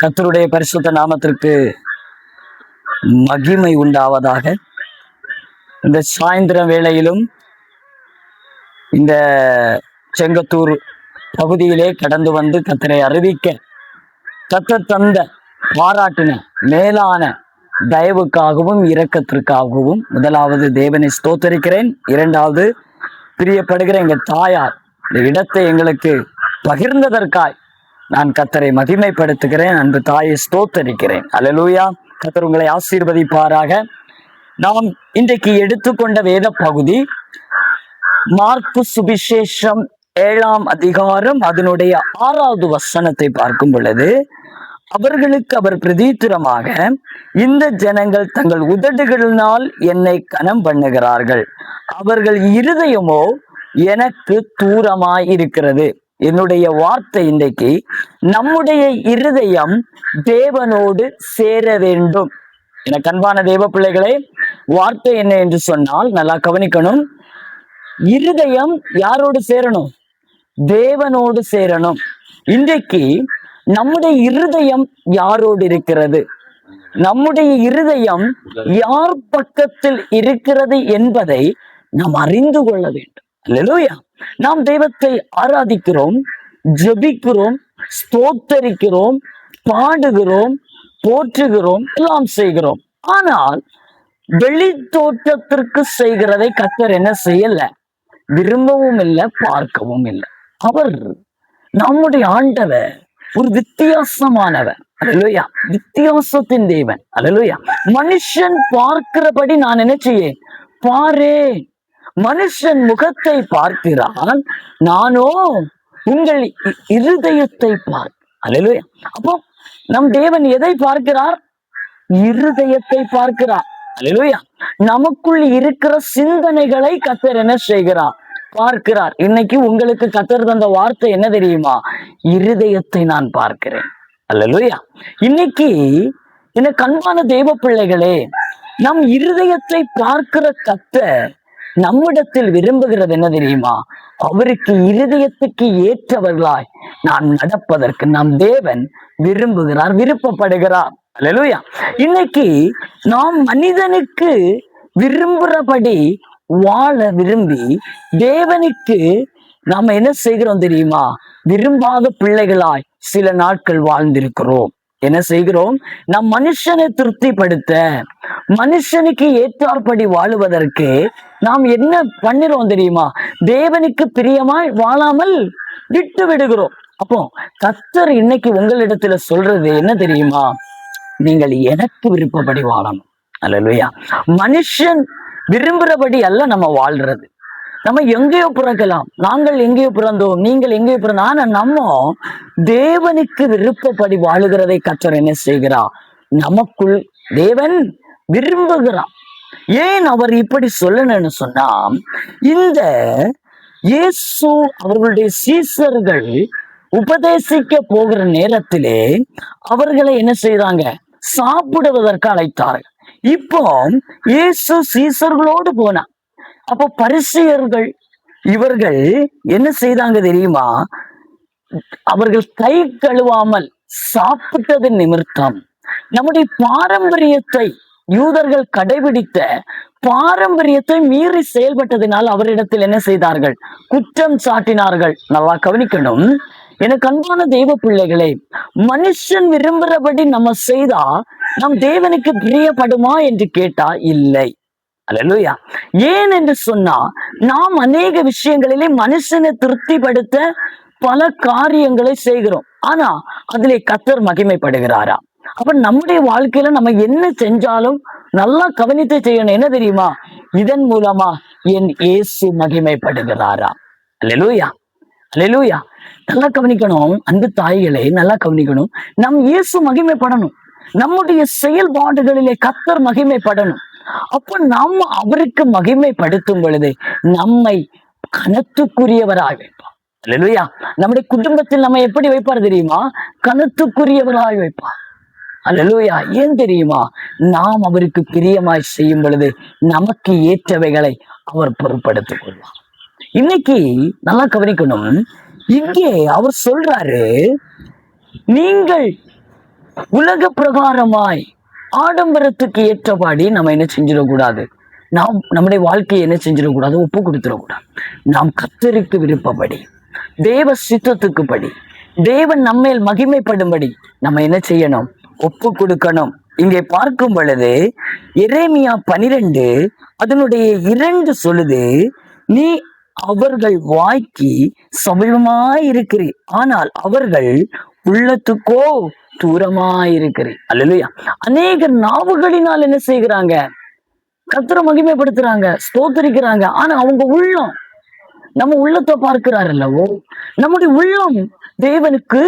கர்த்தருடைய பரிசுத்த நாமத்திற்கு மகிமை உண்டாவதாக. இந்த சாயந்திர வேளையிலும் இந்த செங்கத்தூர் பகுதியிலே கடந்து வந்து கர்த்தரை அறிவிக்க கர்த்தர் தந்த பாராட்டின மேலான தயவுக்காகவும் இரக்கத்திற்காகவும் முதலாவது தேவனை ஸ்தோத்தரிக்கிறேன். இரண்டாவது, பிரியப்படுகிற எங்கள் தாயார் இந்த இடத்தை எங்களுக்கு பகிர்ந்ததற்காய் நான் கர்த்தரை மகிமைப்படுத்துகிறேன். அன்பு தாயை ஸ்தோத்தரிக்கிறேன். அல்லேலூயா. கர்த்தர் உங்களை ஆசீர்வதிப்பாராக. நாம் இன்றைக்கு எடுத்துக்கொண்ட வேத பகுதி மார்க்கு சுவிசேஷம் 7ஆம் அதிகாரம் அதனுடைய 6வது வசனத்தை பார்க்கும் பொழுது, அவர்களுக்கு அவர் பிரதித்திரமாக, இந்த ஜனங்கள் தங்கள் உதடுகளினால் என்னை கனம் பண்ணுகிறார்கள், அவர்கள் இருதயமோ எனக்கு தூரமாய் இருக்கிறது. என்னுடைய வார்த்தை இன்றைக்கு, நம்முடைய இருதயம் தேவனோடு சேர வேண்டும். என அன்பான தேவ பிள்ளைகளே, வார்த்தை என்ன என்று சொன்னால் நல்லா கவனிக்கணும். இருதயம் யாரோடு சேரணும்? தேவனோடு சேரணும். இன்றைக்கு நம்முடைய இருதயம் யாரோடு இருக்கிறது? நம்முடைய இருதயம் யார் பக்கத்தில் இருக்கிறது என்பதை நாம் அறிந்து கொள்ள வேண்டும். அல்லேலூயா. நாம் தெய்வத்தை ஆராதிக்கிறோம், ஜெபிக்கிறோம், ஸ்தோத்தரிக்கிறோம், பாடுகிறோம், போற்றுகிறோம், எல்லாம் செய்கிறோம். ஆனால் வெளி தோற்றத்திற்கு செய்கிறதை கர்த்தர் என்ன செய்யல? விரும்பவும் இல்லை, பார்க்கவும் இல்லை. அவர் நம்முடைய ஆண்டவர் ஒரு வித்தியாசமானவர். அல்லேலூயா. வித்தியாசத்தின் தேவன். அல்லேலூயா. மனுஷன் பார்க்கிறபடி நான் என்ன செய்யேன்? பாரேன். மனுஷன் முகத்தை பார்க்கிறான், நானோ உங்கள் இருதயத்தை பார். அல்லேலூயா. அப்போ நம் தேவன் எதை பார்க்கிறார்? இருதயத்தை பார்க்கிறார். அல்லேலூயா. நமக்குள் இருக்கிற சிந்தனைகளை கர்த்தர் என்ன செய்கிறார்? பார்க்கிறார். இன்னைக்கு உங்களுக்கு கர்த்தர் தந்த வார்த்தை என்ன தெரியுமா? இருதயத்தை நான் பார்க்கிறேன். அல்லேலூயா. இன்னைக்கு எனக்கு அன்பான தேவ பிள்ளைகளே, நம் இருதயத்தை பார்க்கிற கர்த்தர் நம்மிடத்தில் விரும்புகிறது என்ன தெரியுமா? அவருக்கு இருதயத்துக்கு ஏற்றவர்களாய் நான் நடப்பதற்கு நம் தேவன் விரும்புகிறார், விருப்பப்படுகிறார். அல்லேலூயா. இன்னைக்கு நாம் மனிதனுக்கு விரும்புறபடி வாழ விரும்பி தேவனுக்கு நாம என்ன செய்கிறோம் தெரியுமா? விரும்பாத பிள்ளைகளாய் சில நாட்கள் வாழ்ந்திருக்கிறோம். என்ன செய்கிறோம்? நம் மனுஷனை திருப்திப்படுத்த, மனுஷனுக்கு ஏற்றாற்படி வாழுவதற்கு நாம் என்ன பண்ணுறோம் தெரியுமா? தேவனுக்கு பிரியமாய் வாழாமல் விட்டு விடுகிறோம். அப்போ கர்த்தர் இன்னைக்கு உங்களிடத்துல சொல்றது என்ன தெரியுமா? நீங்கள் எனக்கு விருப்பப்படி வாழணும். அல்லேலூயா. மனுஷன் விரும்புறபடி அல்ல நம்ம வாழ்றது. நம்ம எங்கேயோ பிறக்கலாம், நாங்கள் எங்கேயோ பிறந்தோம், நீங்கள் எங்கேயோ பிறந்தோம். ஆனா நம்ம தேவனுக்கு விருப்பப்படி வாழுகிறதை கர்த்தர் என்ன செய்கிறார்? நமக்குள் தேவன் விரும்புகிறார். ஏன் அவர் இப்படி சொல்லணும்னு சொன்னா, இந்த இயேசு அவர்களுடைய சீசர்கள் உபதேசிக்க போகிற நேரத்திலே அவர்களை என்ன செய்தாங்க? சாப்பிடுவதற்கு அழைத்தார்கள். இப்போ இயேசு சீசர்களோடு போனார். அப்போ பரிசேயர்கள் இவர்கள் என்ன செய்தாங்க தெரியுமா? அவர்கள் கை கழுவாமல் சாப்பிட்டது நிமித்தம் நம்முடைய பாரம்பரியத்தை, யூதர்கள் கடைபிடித்த பாரம்பரியத்தை மீறி செயல்பட்டதினால் அவரிடத்தில் என்ன செய்தார்கள்? குற்றம் சாட்டினார்கள். நல்லா கவனிக்கணும். எனக்கு அன்பான தெய்வ பிள்ளைகளே, மனுஷன் விரும்புறபடி நம்ம செய்தா நம் தேவனுக்கு பிரியப்படுமா என்று கேட்டா இல்லை. அல்லேலூயா. ஏன் என்று சொன்னா, நாம் அநேக விஷயங்களிலே மனுஷனை திருப்திப்படுத்த பல காரியங்களை செய்கிறோம். ஆனா அதிலே கர்த்தர் மகிமைப்படுகிறாரா? அப்ப நம்முடைய வாழ்க்கையில நம்ம என்ன செஞ்சாலும் நல்லா கவனித்து செய்யணும். என்ன தெரியுமா? இதன் மூலமா என் இயேசு மகிமைப்படுகிறாரா? அல்லேலூயா. அல்லேலூயா. நல்லா கவனிக்கணும். அன்பு தாய்களே, நல்லா கவனிக்கணும். நம் இயேசு மகிமைப்படணும். நம்முடைய செயல்பாடுகளிலே கர்த்தர் மகிமைப்படணும். அப்ப நாம் அவருக்கு மகிமைப்படுத்தும் பொழுது நம்மை கனத்துக்குரியவராக வைப்பார். அல்லேலூயா. நம்முடைய குடும்பத்தில் நம்ம எப்படி வைப்பார் தெரியுமா? கனத்துக்குரியவராக வைப்பார். அல்லேலூயா. ஏன் தெரியுமா? நாம் அவருக்கு பிரியமாய் செய்யும் பொழுது நமக்கு ஏற்றவைகளை அவர் பொருட்படுத்திக் கொள்வார். இன்னைக்கு நல்லா கவனிக்கணும். இங்கே அவர் சொல்றாரு, நீங்கள் உலக பிரகாரமாய் ஆடம்பரத்துக்கு ஏற்றபடி நம்ம என்ன செஞ்சிடக்கூடாது, நாம் நம்முடைய வாழ்க்கையை என்ன செஞ்சிடக்கூடாது, ஒப்பு கொடுத்துடக்கூடாது. நாம் கர்த்தருக்கு விருப்பப்படி, தேவ சித்தத்துக்கு படி, தேவன் நம்மேல் மகிமைப்படும்படி நம்ம என்ன செய்யணும், ஒப்பு கொடுக்கணும். இங்கே பார்க்கும் பொழுது எரேமியா 12 அதனுடைய 2 சொல்லுது, நீ அவர்கள் வாய்க்கு சமீபமாய் இருக்கிறீர், ஆனால் அவர்கள் உள்ளத்துக்கோ தூரமாயிருக்கிறீர். அல்லேலூயா. அநேக நாவுகளினால் என்ன செய்கிறாங்க, கர்த்தரை மகிமைப்படுத்துறாங்க, ஸ்தோத்தரிக்கிறாங்க. ஆனா அவங்க உள்ளம், நம்ம உள்ளத்தை பார்க்கிறார் அல்லவோ, நம்முடைய உள்ளம் தேவனுக்கு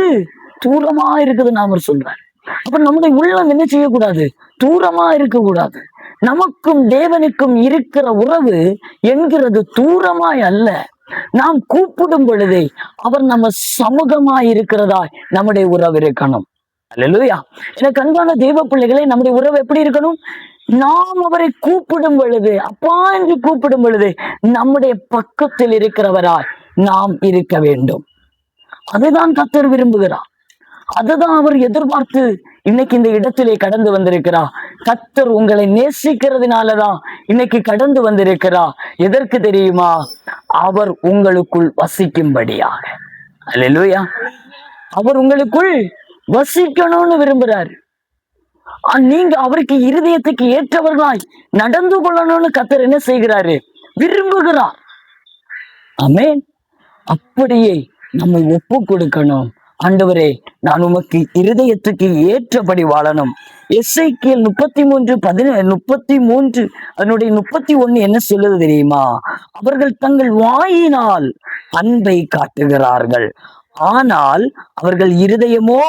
தூரமா இருக்குதுன்னு அவர் சொல்றார். அப்ப நம்முடைய உள்ளம் என்ன செய்யக்கூடாது, தூரமா இருக்கக்கூடாது. நமக்கும் தேவனுக்கும் இருக்கிற உறவு என்கிறது தூரமாய் அல்ல, நாம் கூப்பிடும் பொழுதே அவர் நம்ம சமூகமாய் இருக்கிறதா நம்முடைய உறவு இருக்கணும். அல்லேலூயா. எனக்கு அன்பான தேவ பிள்ளைகளே, நம்முடைய உறவு எப்படி இருக்கணும், நாம் அவரை கூப்பிடும் பொழுது, அப்பா என்று கூப்பிடும் பொழுது நம்முடைய பக்கத்தில் இருக்கிறவராய் நாம் இருக்க வேண்டும். அதுதான் கர்த்தர் விரும்புகிறார், அதுதான் அவர் எதிர்பார்த்து இன்னைக்கு இந்த இடத்திலே கடந்து வந்திருக்கிறார். கர்த்தர் உங்களை நேசிக்கிறதுனாலதான் இன்னைக்கு கடந்து வந்திருக்கிறார். எதற்கு தெரியுமா, அவர் உங்களுக்குள் வசிக்கும்படியாக. அல்லேலூயா. அவர் உங்களுக்குள் வசிக்கணும்னு விரும்புறாரு. நீங்க அவருக்கு இருதயத்துக்கு ஏற்றவர்களாய் நடந்து கொள்ளணும்னு கர்த்தர் என்ன செய்கிறாரு, விரும்புகிறார். ஆமென். அப்படியே நம்மை ஒப்பு கொடுக்கணும். ஆண்டவரே, நான் உமக்கு இருதயத்துக்கு ஏற்றபடி வாழணும். எசேக்கியேல் 33 அதனுடைய 31 என்ன சொல்லுது தெரியுமா, அவர்கள் தங்கள் வாயினால் அன்பை காட்டுகிறார்கள், ஆனால் அவர்கள் இருதயமோ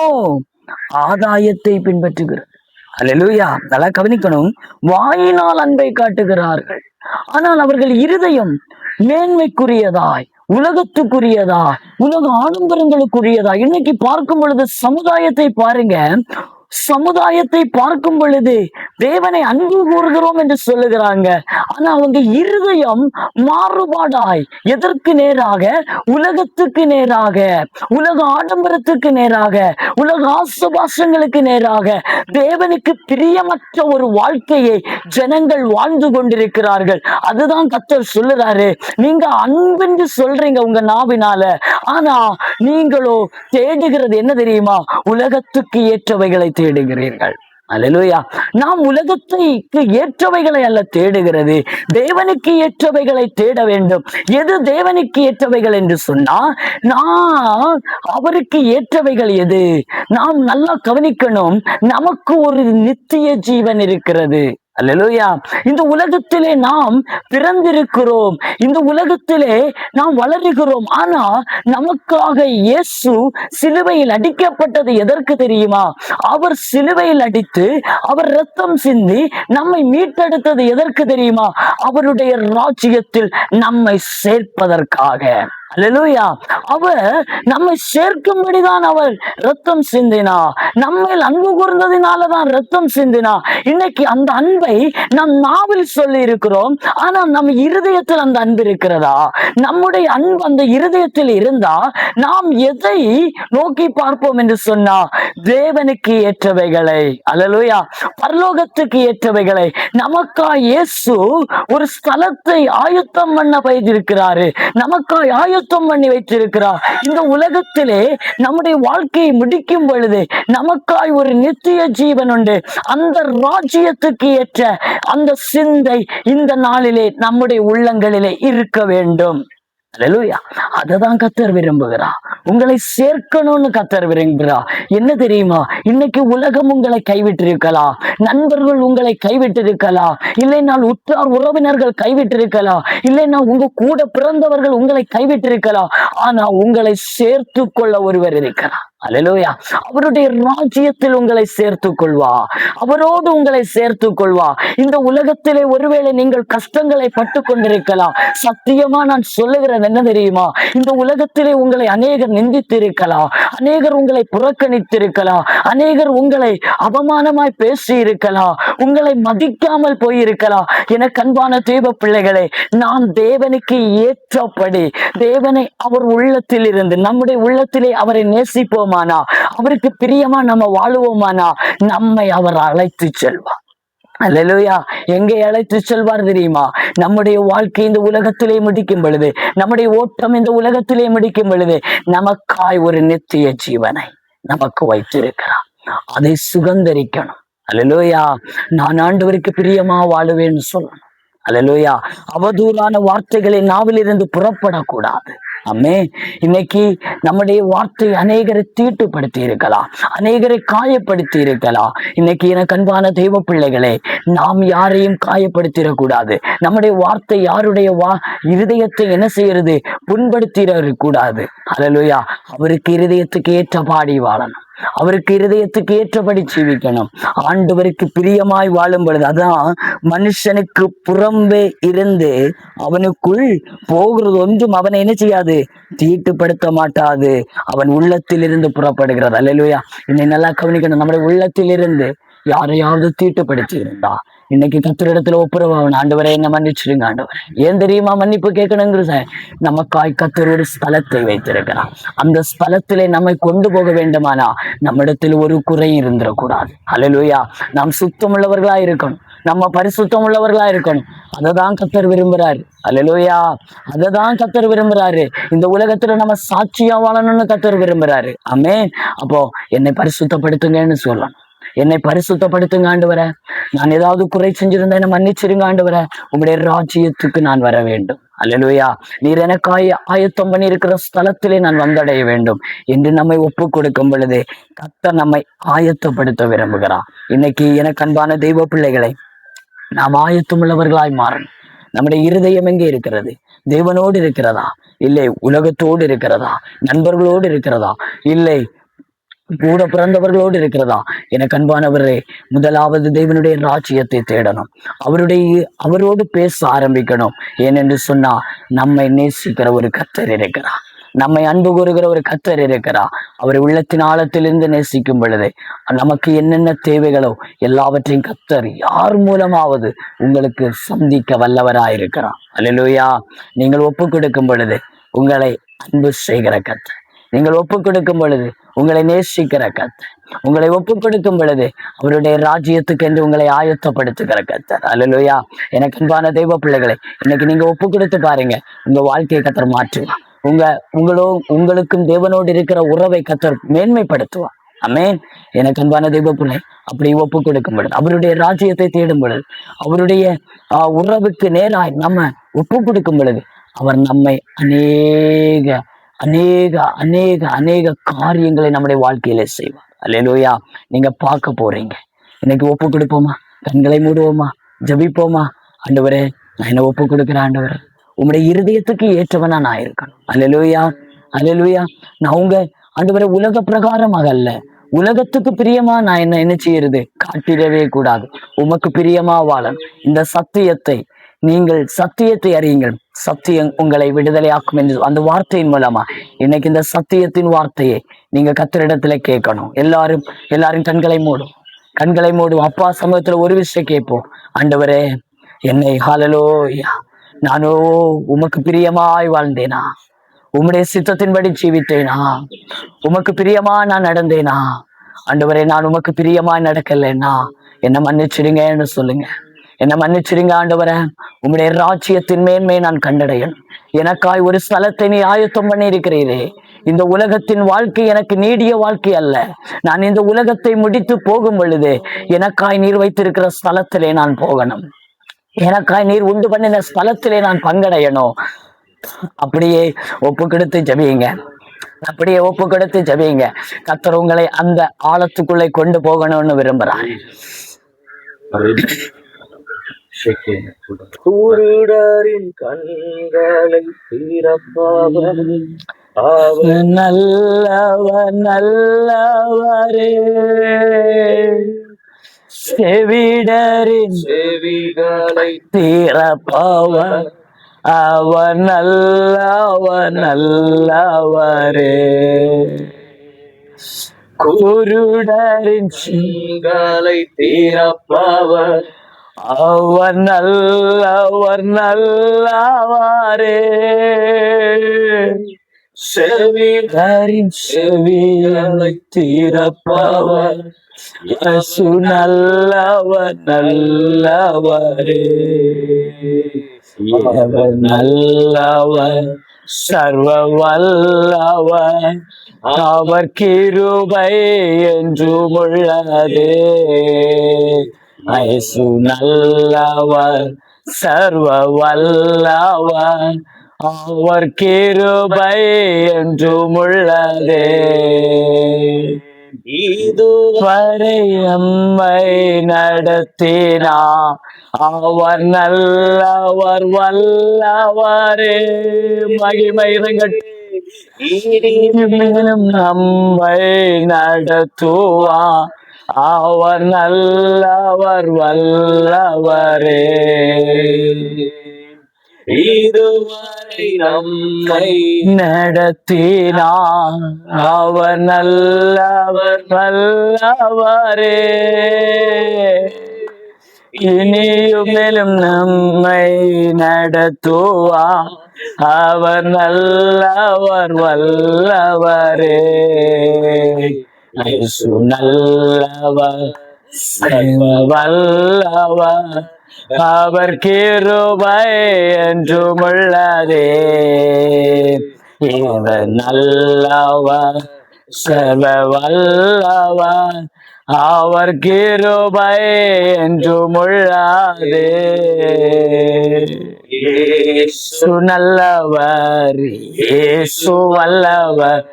ஆதாயத்தை பின்பற்றுகிறது. அல்லேலூயா. நல்லா கவனிக்கணும். வாயினால் அன்பை காட்டுகிறார்கள், ஆனால் அவர்கள் இருதயம் மேன்மைக்குரியதாய், உலகத்துக்குரியதாய், உலக ஆடம்பரங்களுக்குரியதாய். இன்னைக்கு பார்க்கும் பொழுது சமுதாயத்தை பாருங்க, சமுதாயத்தை பார்க்கும் பொழுது தேவனை அன்பு கூறுகிறோம் என்று சொல்லுகிறாங்க, ஆனா அவங்க இருதயம் மாறுபாடாய், எதற்கு நேராக, உலகத்துக்கு நேராக, உலக ஆடம்பரத்துக்கு நேராக, உலக ஆசுபாசங்களுக்கு நேராக, தேவனுக்கு பிரியமற்ற ஒரு வாழ்க்கையை ஜனங்கள் வாழ்ந்து கொண்டிருக்கிறார்கள். அதுதான் கர்த்தர் சொல்லுறாரு, நீங்க அன்பென்று சொல்றீங்க உங்க நாவினால, ஆனா நீங்களோ தேடுகிறது என்ன தெரியுமா, உலகத்துக்கு ஏற்றவைகளை தேடுகிறீர்கள். அல்லேலூயா. நாம் உலகத்துக்கு ஏற்றவைகளை அல்ல தேடுகிறது, தேவனுக்கு ஏற்றவைகளை தேட வேண்டும். எது தேவனுக்கு ஏற்றவைகள் என்று சொன்னா, நான் அவருக்கு ஏற்றவைகள் எது, நாம் நல்லா கவனிக்கணும். நமக்கு ஒரு நித்திய ஜீவன் இருக்கிறது. அல்லேலூயா. இந்த உலகத்திலே நாம் பிறந்திருக்கிறோம், இந்த உலகத்திலே நாம் வளருகிறோம். ஆனா நமக்காக இயேசு சிலுவையில் அடிக்கப்பட்டது எதற்கு தெரியுமா, அவர் சிலுவையில் அடித்து அவர் இரத்தம் சிந்தி நம்மை மீட்டெடுத்தது எதற்கு தெரியுமா, அவருடைய ராஜ்யத்தில் நம்மை சேர்ப்பதற்காக. அல்லேலூயா. அவர் நம்மை சேர்க்கும்படிதான் அவர் ரத்தம் சிந்தினா, நம்மேல் அன்பு கூர்ந்ததினாலதான் ரத்தம் சிந்தினா. இன்னைக்கு அந்த அன்பை நம் நாவில் சொல்லி இருக்கிறோம், ஆனா நம்ம இருதயத்தில் அந்த அன்பு இருக்கிறதா? நம்முடைய அன்பு அந்த இருதயத்தில் இருந்தா நாம் எதை நோக்கி பார்ப்போம் என்று சொன்னா, தேவனுக்கு ஏற்றவைகளை. அல்லேலூயா. பரலோகத்துக்கு ஏற்றவைகளை. நமக்காய் இயேசு ஒரு ஸ்தலத்தை ஆயத்தம் பண்ண வைத்திருக்கிறாரு, நமக்காய் ஆயத்தம் பண்ணி வைத்திருக்கிறார். இந்த உலகத்திலே நம்முடைய வாழ்க்கையை முடிக்கும் பொழுது நமக்காய் ஒரு நித்திய ஜீவன் உண்டு. அந்த ராஜ்யத்துக்கு ஏற்ற அந்த சிந்தை இந்த நாளிலே நம்முடைய உள்ளங்களிலே இருக்க வேண்டும். அல்லேலூயா. அததான் கர்த்தர் விரும்புகிறார். உங்களை சேர்க்கணும்னு கர்த்தர் விரும்புகிறார். என்ன தெரியுமா, இன்னைக்கு உலகம் உங்களை கைவிட்டிருக்கலாம், நண்பர்கள் உங்களை கைவிட்டிருக்கலாம், இல்லைனால் உற்றார் உறவினர்கள் கைவிட்டிருக்கலாம், இல்லைன்னா உங்க கூட பிறந்தவர்கள் உங்களை கைவிட்டிருக்கலாம், ஆனா உங்களை சேர்த்து கொள்ள ஒருவர் இருக்கிறார். அல்லேலூயா. அவருடைய ராஜ்யத்தில் உங்களை சேர்த்துக் கொள்வா, அவரோடு உங்களை சேர்த்துக் கொள்வா. இந்த உலகத்திலே ஒருவேளை நீங்கள் கஷ்டங்களை பட்டு கொண்டிருக்கலாம். சத்தியமா நான் சொல்லுகிறது என்ன தெரியுமா, இந்த உலகத்திலே உங்களை அநேகர் நிந்தித்திருக்கலாம், அநேகர் உங்களை புறக்கணித்திருக்கலாம், அநேகர் உங்களை அவமானமாய் பேசி இருக்கலாம், உங்களை மதிக்காமல் போயிருக்கலாம். எனக்கு அன்பான தேவ பிள்ளைகளே, நாம் தேவனுக்கு ஏற்றபடி தேவனை அவர் உள்ளத்தில் இருந்து நம்முடைய உள்ளத்திலே அவரை நேசிப்போம் வாழ்வோமானா, அவருக்கு பிரியமா நம்ம வாழுவோமானா, நம்மை அவர் அழைத்து செல்வார். அல்லேலூயா. எங்கே அழைத்து செல்வார் தெரியுமா? நம்முடைய வாழ்க்கை இந்த உலகத்திலே முடிக்கும் பொழுது, நம்முடைய ஓட்டம் இந்த உலகத்திலே முடிக்கும் பொழுது, நமக்காய் ஒரு நித்திய ஜீவனை நமக்கு வைத்திருக்கிறார். அதை சுதந்தரிக்கணும். அல்லேலூயா. நான் ஆண்டவருக்கு பிரியமா வாழுவேன்னு சொல்லணும். அல்லேலூயா. அவதூறான வார்த்தைகளை நாவிலிருந்து புறப்படக்கூடாது. ஆமே. இன்னைக்கு நம்முடைய வார்த்தை அநேகரை தீட்டுப்படுத்தி இருக்கலாம், அநேகரை காயப்படுத்தி இருக்கலாம். இன்னைக்கு எனக்கு அன்பான தெய்வ பிள்ளைகளே, நாம் யாரையும் காயப்படுத்திடக்கூடாது. நம்முடைய வார்த்தை யாருடைய இருதயத்தை என்ன செய்யறது? புண்படுத்திட கூடாது. அல்லேலூயா. அவருக்கு இருதயத்துக்கு ஏற்றபாடி வாழணும், அவருக்கு இருதயத்துக்கு ஏற்றபடி ஜீவிக்கணும். ஆண்டவருக்கு பிரியமாய் வாழும் பொழுது, அதான் மனுஷனுக்கு புறம்பே இருந்து அவனுக்குள் போகிறது ஒன்றும் அவனை என்ன செய்யாது? தீட்டுப்படுத்த மாட்டாது. அவன் உள்ளத்தில் இருந்து புறப்படுகிறது. அல்லேலூயா. இன்னை நல்லா கவனிக்கணும். நம்முடைய உள்ளத்தில் இருந்து யாரையாவது தீட்டுப்படுத்தி இருந்தா, இன்னைக்கு கத்தரிடத்துல ஒப்புரவாகணும். ஆண்டவரை என்ன மன்னிச்சிடுங்க ஆண்டவரை. ஏன் தெரியுமா மன்னிப்பு கேட்கணுங்கிறத? நமக்காய் கத்தர் ஒரு ஸ்தலத்தை வைத்திருக்கிறார். அந்த ஸ்தலத்திலே நம்மை கொண்டு போக வேண்டுமானா நம்மிடத்தில் ஒரு குறை இருந்துடக்கூடாது. அல்லேலூயா. நாம் சுத்தம் உள்ளவர்களா இருக்கணும், நம்ம பரிசுத்தம் உள்ளவர்களா இருக்கணும். அததான் கத்தர் விரும்புறாரு. அல்லேலூயா. அததான் கத்தர் விரும்புறாரு. இந்த உலகத்துல நம்ம சாட்சியா வாழணும்னு கத்தர் விரும்புறாரு. ஆமென். அப்போ என்னை பரிசுத்தப்படுத்துங்கன்னு சொல்லணும். என்னை பரிசுத்தப்படுத்துங்க ஆண்டவரே. நான் ஏதாவது குறை செஞ்சிருந்தா என்ன மன்னிச்சிருங்க ஆண்டவரே. உங்களுடைய ராஜ்யத்துக்கு நான் வர வேண்டும். அல்லேலூயா. நீர் எனக்காய் ஆயத்தம் பண்ணி இருக்கிற ஸ்தலத்திலே நான் வந்தடைய வேண்டும் என்று நம்மை ஒப்பு கொடுக்கும் பொழுது கர்த்தர் நம்மை ஆயத்தப்படுத்த விரும்புகிறார். இன்னைக்கு எனக்கு அன்பான தெய்வ பிள்ளைகளை, நாம் ஆயத்தமுள்ளவர்களாய் மாறணும். நம்முடைய இருதயம் எங்கே இருக்கிறது? தேவனோடு இருக்கிறதா? இல்லை உலகத்தோடு இருக்கிறதா? நண்பர்களோடு இருக்கிறதா? இல்லை கூட பிறந்தவர்களோடு இருக்கிறதா? எனக்கு அன்பானவரே, முதலாவது தேவனுடைய ராஜ்யத்தை தேடணும். அவரோடு பேச ஆரம்பிக்கணும். ஏனென்று சொன்னா, நம்மை நேசிக்கிற ஒரு கர்த்தர் இருக்கிறார், நம்மை அன்பு கூறுகிற ஒரு கர்த்தர் இருக்கிறார். அவர் உள்ளத்தின் ஆழத்திலிருந்து நேசிக்கும் பொழுது நமக்கு என்னென்ன தேவைகளோ எல்லாவற்றையும் கர்த்தர் யார் மூலமாவது உங்களுக்கு சந்திக்க வல்லவராயிருக்கிறார். அல்லேலூயா. நீங்கள் ஒப்பு கொடுக்கும் பொழுது உங்களை அன்பு செய்கிற கர்த்தர், நீங்கள் ஒப்பு கொடுக்கும் பொழுது உங்களை நேசிக்கிற கர்த்தர், உங்களை ஒப்பு கொடுக்கும் பொழுது அவருடைய ராஜ்யத்துக்கு என்று உங்களை ஆயத்தப்படுத்துகிற கர்த்தர். அல்லேலூயா. எனக்கு அன்பான தெய்வ பிள்ளைகளை, இன்னைக்கு நீங்க ஒப்பு கொடுத்து பாருங்க, உங்க வாழ்க்கையை கர்த்தர் மாற்றுவார். உங்களுக்கும் தேவனோடு இருக்கிற உறவை கர்த்தர் மேன்மைப்படுத்துவார். ஆமென். எனக்கு அன்பான தெய்வ பிள்ளை, அப்படி ஒப்பு கொடுக்கும் பொழுது, அவருடைய ராஜ்யத்தை தேடும் பொழுது, அவருடைய உறவுக்கு நேராய் நம்ம ஒப்பு கொடுக்கும் பொழுது, அவர் நம்மை அநேக அநேக அநேக அநேக காரியங்களை நம்முடைய வாழ்க்கையில செய்வார். அல்லேலூயா. நீங்க பார்க்க போறீங்க. இன்னைக்கு ஒப்பு கொடுப்போமா? கண்களை மூடுவோமா? ஜபிப்போமா? ஆண்டவரே, நான் என்ன ஒப்பு கொடுக்கிறேன் ஆண்டவரே, உங்களுடைய இருதயத்துக்கு ஏற்றவனா நான் இருக்கணும். அல்லேலூயா. அல்லேலூயா. நான் உங்க ஆண்டவரே உலக பிரகாரமாக அல்ல, உலகத்துக்கு பிரியமா நான் என்ன செய்யறது? காட்டிடவே கூடாது. உமக்கு பிரியமா வாழ இந்த சத்தியத்தை, நீங்கள் சத்தியத்தை அறியுங்கள், சத்தியம் உங்களை விடுதலையாக்கும் என்று அந்த வார்த்தையின் மூலமா இன்னைக்கு இந்த சத்தியத்தின் வார்த்தையை நீங்க கர்த்தரிடத்துல கேட்கணும். எல்லாரும் கண்களை மூடும். அப்பா சமூகத்துல ஒரு விஷயம் கேட்போம். ஆண்டவரே, என்னை ஹல்லேலூயா, நானோ உமக்கு பிரியமாய் வாழ்ந்தேனா? உம்முடைய சித்தத்தின்படி ஜீவித்தேனா? உமக்கு பிரியமா நான் நடந்தேனா? ஆண்டவரே, நான் உமக்கு பிரியமாய் நடக்கலைன்னா என்ன மன்னிச்சிடுங்கன்னு சொல்லுங்க. என்ன மன்னிச்சிருங்க ஆண்டவரே. உம்முடைய ராஜ்யத்தின் மேன்மையை நான் கண்டடையணும். எனக்காய் ஒரு ஸ்தலத்தை நீ ஆயத்தம் பண்ணி இருக்கிறீரே. இந்த உலகத்தின் வாழ்க்கை எனக்கு நீடிய வாழ்க்கை அல்ல. நான் இந்த உலகத்தை முடித்து போகும் பொழுது எனக்காய் நீர் வைத்திருக்கிற ஸ்தலத்திலே நான் போகணும். எனக்காய் நீர் உண்டு பண்ணின ஸ்தலத்திலே நான் பங்கடையணும். அப்படியே ஒப்பு கொடுத்து ஜபியுங்க. அப்படியே ஒப்பு கொடுத்து ஜபியுங்க. கர்த்தர் உங்களை அந்த ஆழத்துக்குள்ளே கொண்டு போகணும்னு விரும்புறாரு. குருடரின் கண்களை திறப்பவர் அவர் நல்லவர், நல்லவரே. செவிடரின் செவிகளை திறப்பவர் அவர் நல்லவர், நல்லவரே. குருடரின் செவிகளை திறப்பவர் அவர் நல்லவர், நல்லவரே. செவிடரின் செவிகளை திறப்பவர் இயேசு நல்லவர் நல்லவரே. அவர் நல்லவர் சர்வ வல்லவர், அவர் கிருபை என்றும் உள்ளதே. இயேசு நல்லவர் சர்வ வல்லவர், அவர் கிருபை என்றும் உள்ளதே. இதுவரை நம்மை நடத்தினார், அவர் நல்லவர் வல்லவரே. மகிமை இனிமேலும் நம்மை நடத்துவார், அவர் நல்லவர் வல்லவரே. இதுவரை நம்மை நடத்தினார், அவர் நல்லவர் வல்லவரே. இனியும் மேலும் நம்மை நடத்துவார், அவர் நல்லவர் வல்லவரே. இயேசு நல்லவர் சர்வ வல்லவர், அவர் கிருபை என்றும் உள்ளதே. இவர் நல்லவர் சர்வ வல்லவர், அவர் கிருபை என்றும் உள்ளதே. இயேசு நல்லவர், இயேசு வல்லவர்,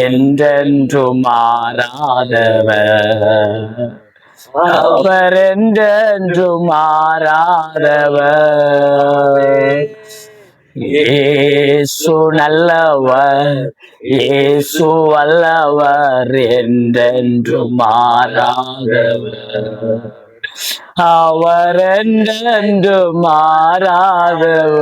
என்றென்றும் மாறாதவர், அவர் என்றென்றும் மாறாதவர். இயேசு நல்லவர், இயேசு வல்லவர், என்றென்றும் மாறாதவர், அவர் என்றென்றும் மாறாதவர்.